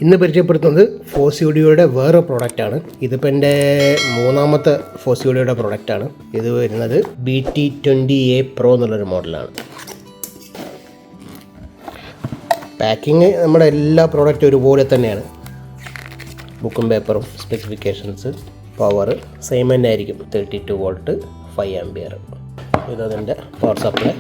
ഇന്ന് പരിചയപ്പെടുത്തുന്നത് ഫോസിയോഡിയോയുടെ വേറെ പ്രോഡക്റ്റാണ്. ഇതിപ്പോൾ എൻ്റെ മൂന്നാമത്തെ ഫോസിയോഡിയോയുടെ പ്രോഡക്റ്റാണ്. ഇത് വരുന്നത് BT20A Pro എന്നുള്ളൊരു മോഡലാണ്. പാക്കിങ് നമ്മുടെ എല്ലാ പ്രോഡക്റ്റും ഒരുപോലെ തന്നെയാണ്. ബുക്കും പേപ്പറും സ്പെസിഫിക്കേഷൻസ് പവർ സെയിം തന്നെ ആയിരിക്കും. 32 വോൾട്ട് 5 ആംപിയർ. ഇതതിൻ്റെ പവർ സപ്ലൈ.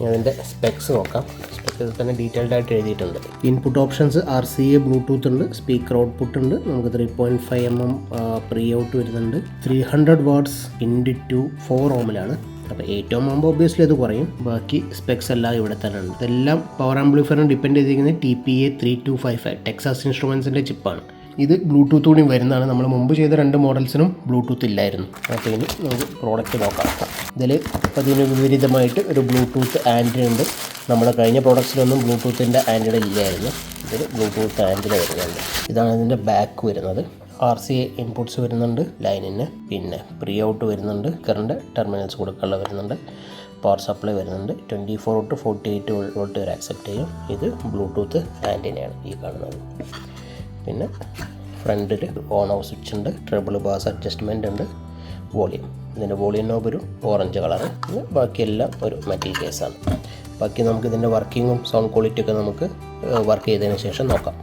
അതിൻ്റെ സ്പെക്സ് നോക്കാം. സ്പെക്സിൽ തന്നെ ഡീറ്റെയിൽഡ് ആയിട്ട് എഴുതിയിട്ടുണ്ട്. ഇൻപുട്ട് ഓപ്ഷൻസ് RCA ബ്ലൂടൂത്ത് ഉണ്ട്, സ്പീക്കർ ഔട്ട്പുട്ട് ഉണ്ട്, നമുക്ക് 3.5 mm പ്രീ ഔട്ട് വരുന്നുണ്ട്, 300 വാട്ട്സ് × 4 ohmലാണ്. അപ്പോൾ 8 ohm ആകുമ്പോൾ ഒബ്വിയസ്ലി അത് കുറയും. ബാക്കി സ്പെക്സ് എല്ലാം ഇവിടെ തന്നെ ഉണ്ട്. ഇതെല്ലാം പവർ ആംപ്ലിഫയറിന് ഡിപ്പെൻഡ് ചെയ്തിരിക്കുന്നത് TPA 3255 ടെക്സാസ് ഇൻസ്ട്രുമെൻസിൻ്റെ ചിപ്പാണ്. ഇത് ബ്ലൂടൂത്ത് കൂടി വരുന്നതാണ്. നമ്മൾ മുമ്പ് ചെയ്ത 2 മോഡൽസിനും ബ്ലൂടൂത്ത് ഇല്ലായിരുന്നു. അപ്പോൾ ഇനി നമുക്ക് പ്രോഡക്റ്റ് നോക്കാം. ഇതിൽ അതിന് വിപരീതമായിട്ട് ഒരു ബ്ലൂടൂത്ത് ആൻറ്റിന ഉണ്ട്. നമ്മുടെ കഴിഞ്ഞ പ്രോഡക്ട്സിലൊന്നും ബ്ലൂടൂത്തിൻ്റെ ആൻറ്റിന ഇല്ലായിരുന്നു. ഇതിൽ ബ്ലൂടൂത്ത് ആൻറ്റിന വരുന്നുണ്ട്. ഇതാണ് ഇതിൻ്റെ ബാക്ക് വരുന്നത്. RCA ഇൻപുട്ട്സ് വരുന്നുണ്ട് ലൈനിന്, പിന്നെ പ്രീ ഔട്ട് വരുന്നുണ്ട്, കറണ്ട് ടെർമിനൽസ് കൊടുക്കാനുള്ള വരുന്നുണ്ട്, പവർ സപ്ലൈ വരുന്നുണ്ട്. 24 to 48 വോൾട്ട് വരെ ആക്സെപ്റ്റ് ചെയ്യും. ഇത് ബ്ലൂടൂത്ത് ആൻറ്റിനയാണ് ഈ കാണുന്നത്. പിന്നെ ഫ്രണ്ടിൽ ഓൺ ഓഫ് സ്വിച്ച് ഉണ്ട്, ട്രിപ്പിൾ ബാസ് അഡ്ജസ്റ്റ്മെൻ്റ് ഉണ്ട്, വോളിയം. ഇതിൻ്റെ വോളിയം നോബ് ഒരു ഓറഞ്ച് കളറ്. ബാക്കിയെല്ലാം ഒരു മെറ്റൽ കേസാണ്. ബാക്കി നമുക്ക് ഇതിൻ്റെ വർക്കിങ്ങും സൗണ്ട് ക്വാളിറ്റിയൊക്കെ നമുക്ക് വർക്ക് ചെയ്തതിന് ശേഷം നോക്കാം.